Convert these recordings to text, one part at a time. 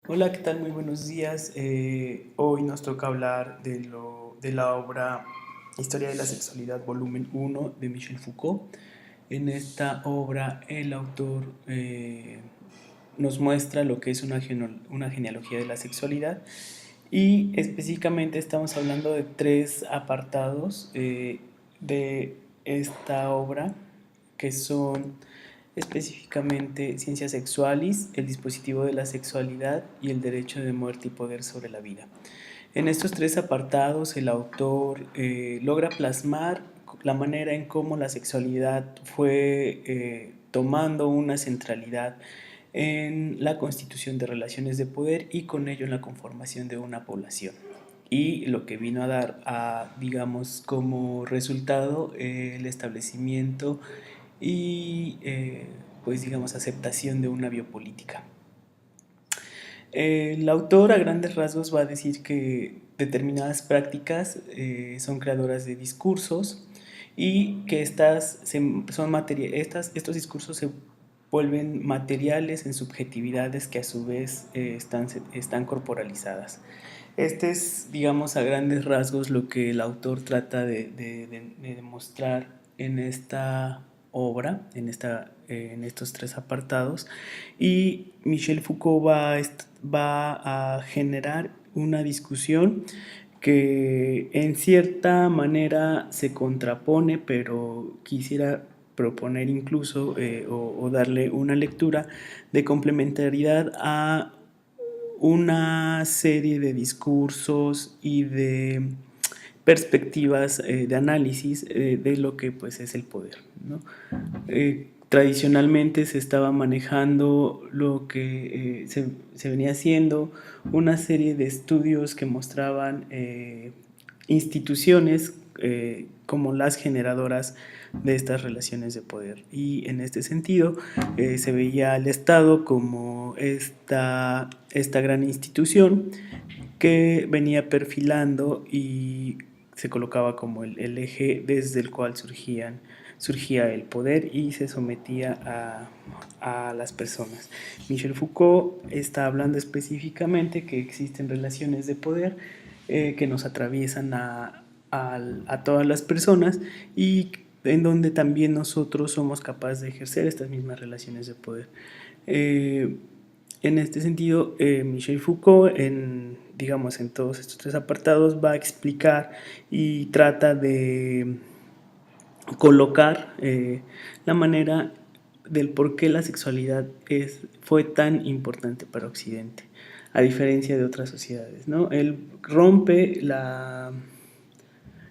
Hola, ¿qué tal? Muy buenos días. Hoy nos toca hablar de la obra Historia de la Sexualidad, volumen uno de Michel Foucault. En esta obra el autor nos muestra lo que es una genealogía de la sexualidad y específicamente estamos hablando de tres apartados de esta obra que son específicamente ciencia sexualis, el dispositivo de la sexualidad y el derecho de muerte y poder sobre la vida. En estos tres apartados el autor logra plasmar la manera en cómo la sexualidad fue tomando una centralidad en la constitución de relaciones de poder y con ello en la conformación de una población. Y lo que vino a dar, digamos, como resultado el establecimiento y, pues, digamos, aceptación de una biopolítica. El autor a grandes rasgos va a decir que determinadas prácticas son creadoras de discursos y que estos discursos se vuelven materiales en subjetividades que a su vez están corporalizadas. Este es, digamos, a grandes rasgos lo que el autor trata de demostrar en esta obra, en estos tres apartados, y Michel Foucault va a generar una discusión que en cierta manera se contrapone, pero quisiera proponer incluso o darle una lectura de complementariedad a una serie de discursos y de perspectivas de análisis de lo que pues es el poder, ¿no? Tradicionalmente se estaba manejando lo que se venía haciendo, una serie de estudios que mostraban instituciones como las generadoras de estas relaciones de poder. Y en este sentido se veía al Estado como esta gran institución que venía perfilando y se colocaba como el eje desde el cual surgía el poder y se sometía a las personas. Michel Foucault está hablando específicamente que existen relaciones de poder que nos atraviesan a todas las personas y en donde también nosotros somos capaces de ejercer estas mismas relaciones de poder. Eh, en este sentido, Michel Foucault, digamos, en todos estos tres apartados, va a explicar y trata de colocar la manera del por qué la sexualidad fue tan importante para Occidente, a diferencia de otras sociedades, ¿no? Él rompe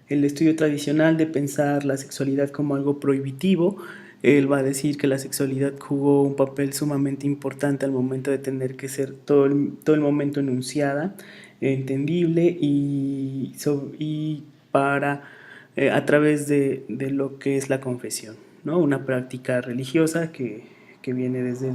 el estudio tradicional de pensar la sexualidad como algo prohibitivo. Él va a decir que la sexualidad jugó un papel sumamente importante al momento de tener que ser todo el momento enunciada, entendible y para a través de lo que es la confesión, ¿no? Una práctica religiosa que viene desde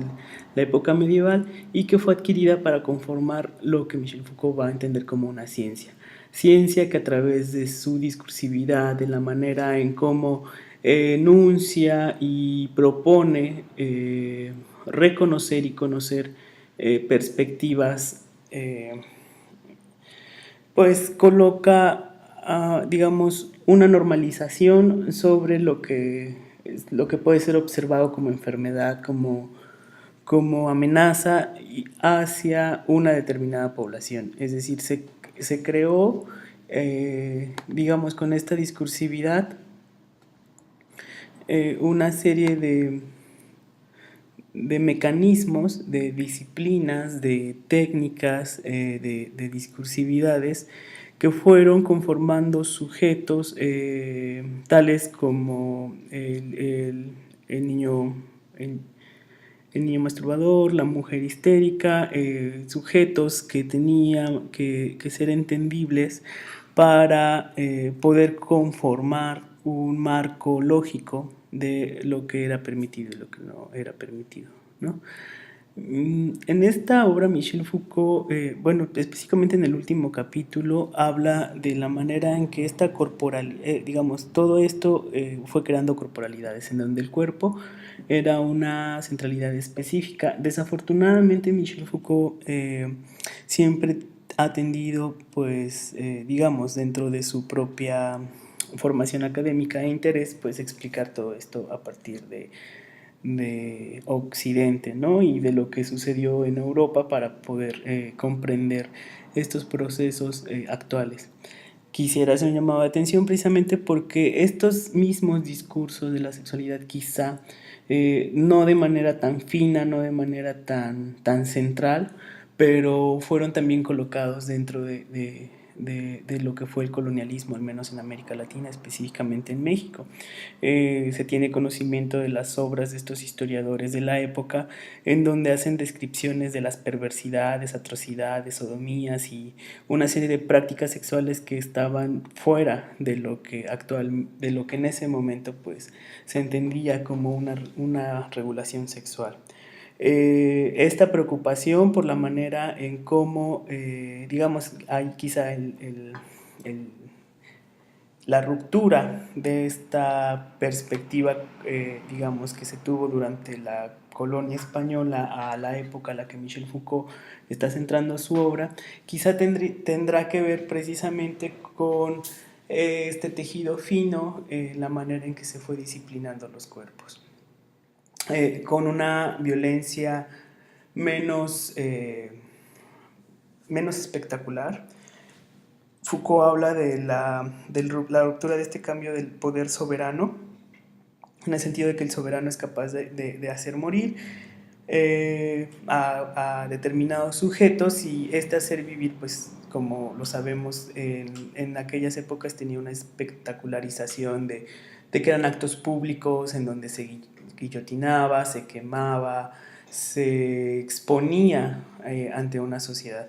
la época medieval y que fue adquirida para conformar lo que Michel Foucault va a entender como una ciencia. Ciencia que a través de su discursividad, de la manera en cómo enuncia y propone reconocer y conocer perspectivas, pues coloca, digamos, una normalización sobre lo que puede ser observado como enfermedad, como amenaza hacia una determinada población. Es decir, se creó, digamos, con esta discursividad, una serie de mecanismos, de disciplinas, de técnicas, de discursividades que fueron conformando sujetos tales como el niño, el, el niño masturbador, la mujer histérica, sujetos que tenían que ser entendibles para poder conformar un marco lógico de lo que era permitido y lo que no era permitido, ¿no? En esta obra Michel Foucault, bueno, específicamente en el último capítulo, habla de la manera en que esta digamos, todo esto fue creando corporalidades, en donde el cuerpo era una centralidad específica. Desafortunadamente Michel Foucault siempre ha tendido, pues, digamos, dentro de su propia formación académica e interés, pues explicar todo esto a partir de Occidente, ¿no? Y de lo que sucedió en Europa para poder comprender estos procesos actuales. Quisiera hacer un llamado de atención precisamente porque estos mismos discursos de la sexualidad quizá no de manera tan fina, no de manera tan central, pero fueron también colocados dentro de lo que fue el colonialismo, al menos en América Latina, específicamente en México. Se tiene conocimiento de las obras de estos historiadores de la época, en donde hacen descripciones de las perversidades, atrocidades, sodomías y una serie de prácticas sexuales que estaban fuera de lo que en ese momento pues se entendía como una regulación sexual. Esta preocupación por la manera en cómo, digamos, hay quizá el la ruptura de esta perspectiva, digamos, que se tuvo durante la colonia española a la época a la que Michel Foucault está centrando su obra, quizá tendrá que ver precisamente con este tejido fino, la manera en que se fue disciplinando los cuerpos, con una violencia menos, menos espectacular. Foucault habla de la ruptura de este cambio del poder soberano, en el sentido de que el soberano es capaz de hacer morir a determinados sujetos y este hacer vivir, pues como lo sabemos, en aquellas épocas tenía una espectacularización de que eran actos públicos en donde se guillotinaba, se quemaba, se exponía ante una sociedad.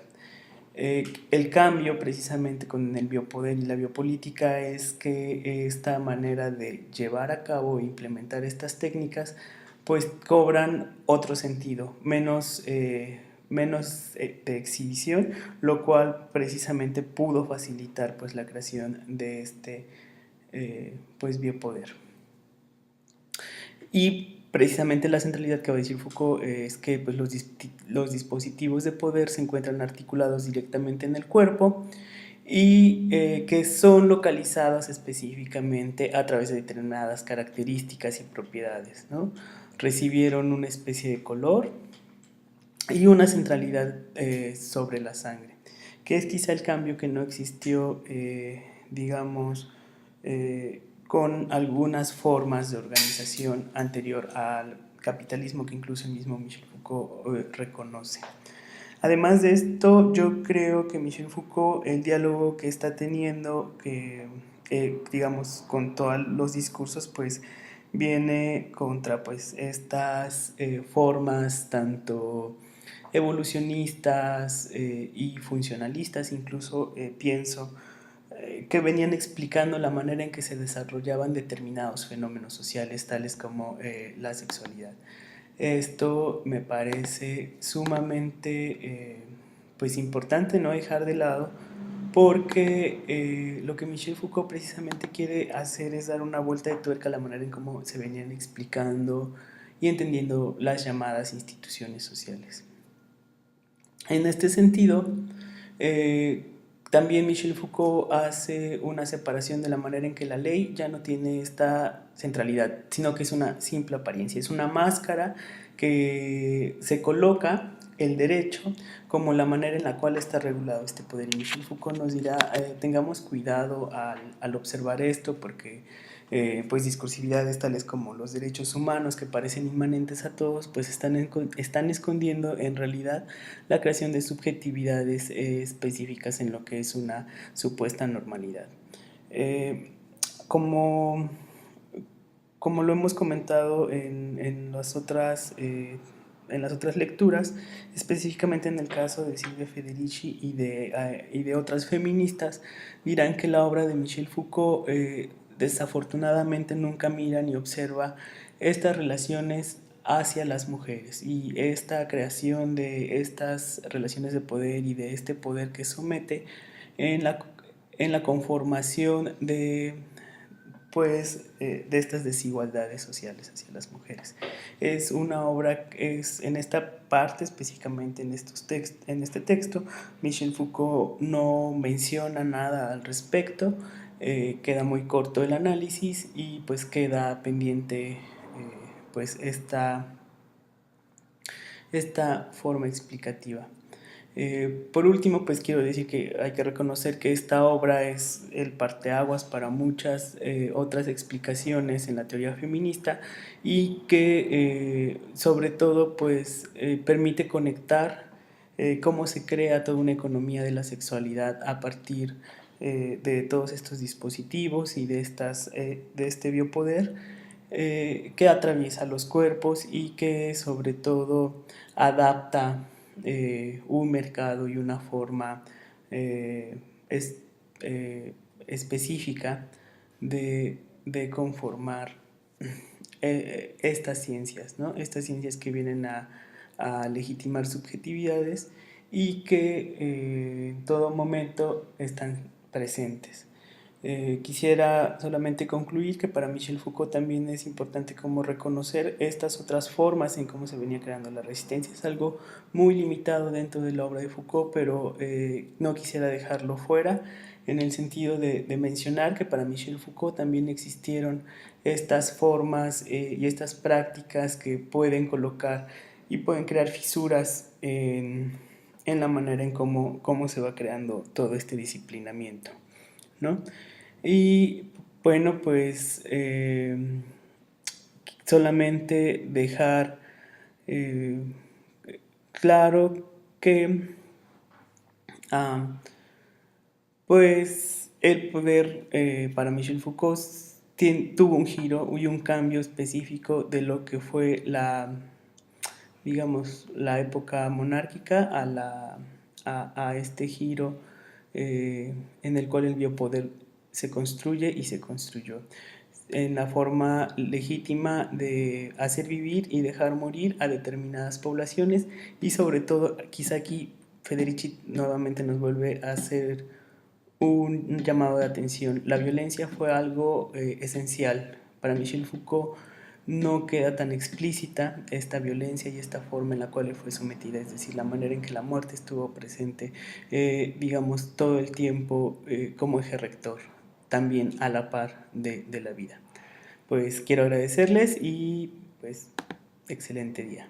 El cambio precisamente con el biopoder y la biopolítica es que esta manera de llevar a cabo e implementar estas técnicas pues cobran otro sentido, menos de exhibición, lo cual precisamente pudo facilitar pues la creación de este pues biopoder. Y precisamente la centralidad que va a decir Foucault es que pues, los dispositivos de poder se encuentran articulados directamente en el cuerpo y que son localizados específicamente a través de determinadas características y propiedades, ¿no? Recibieron una especie de color y una centralidad sobre la sangre, que es quizá el cambio que no existió, digamos, con algunas formas de organización anterior al capitalismo que incluso el mismo Michel Foucault reconoce. Además de esto, yo creo que Michel Foucault, el diálogo que está teniendo, digamos, con todos los discursos, pues viene contra pues estas formas tanto evolucionistas y funcionalistas, incluso pienso, que venían explicando la manera en que se desarrollaban determinados fenómenos sociales, tales como la sexualidad. Esto me parece sumamente pues importante no dejar de lado porque lo que Michel Foucault precisamente quiere hacer es dar una vuelta de tuerca a la manera en cómo se venían explicando y entendiendo las llamadas instituciones sociales. En este sentido, eh, también Michel Foucault hace una separación de la manera en que la ley ya no tiene esta centralidad, sino que es una simple apariencia, es una máscara que se coloca el derecho como la manera en la cual está regulado este poder. Y Michel Foucault nos dirá, tengamos cuidado al observar esto porque pues discursividades tales como los derechos humanos que parecen inmanentes a todos, pues están escondiendo en realidad la creación de subjetividades específicas en lo que es una supuesta normalidad. Eh, como, como lo hemos comentado en las otras lecturas, específicamente en el caso de Silvia Federici y de otras feministas, dirán que la obra de Michel Foucault desafortunadamente nunca mira ni observa estas relaciones hacia las mujeres, y esta creación de estas relaciones de poder y de este poder que somete en la conformación de estas desigualdades sociales hacia las mujeres. Es una obra, en esta parte específicamente en este texto, Michel Foucault no menciona nada al respecto, queda muy corto el análisis y pues queda pendiente pues esta forma explicativa. Por último, pues quiero decir que hay que reconocer que esta obra es el parteaguas para muchas otras explicaciones en la teoría feminista, y que sobre todo pues permite conectar cómo se crea toda una economía de la sexualidad a partir de todos estos dispositivos y de este biopoder que atraviesa los cuerpos y que sobre todo adapta un mercado y una forma eh, es, específica de conformar estas ciencias, ¿no? Estas ciencias que vienen a legitimar subjetividades y que en todo momento están presentes. Quisiera solamente concluir que para Michel Foucault también es importante como reconocer estas otras formas en cómo se venía creando la resistencia. Es algo muy limitado dentro de la obra de Foucault, pero no quisiera dejarlo fuera, en el sentido de mencionar que para Michel Foucault también existieron estas formas y estas prácticas que pueden colocar y pueden crear fisuras en la manera en cómo se va creando todo este disciplinamiento, ¿no? Y bueno, pues solamente dejar eh, claro que pues el poder para Michel Foucault tuvo un giro y un cambio específico de lo que fue digamos, la época monárquica a este giro en el cual el biopoder se construye y se construyó en la forma legítima de hacer vivir y dejar morir a determinadas poblaciones. Y sobre todo, quizá aquí Federici nuevamente nos vuelve a hacer un llamado de atención. La violencia fue algo esencial. Para Michel Foucault no queda tan explícita esta violencia y esta forma en la cual fue sometida, es decir, la manera en que la muerte estuvo presente, digamos, todo el tiempo como eje rector, también a la par de la vida. Pues quiero agradecerles y pues excelente día.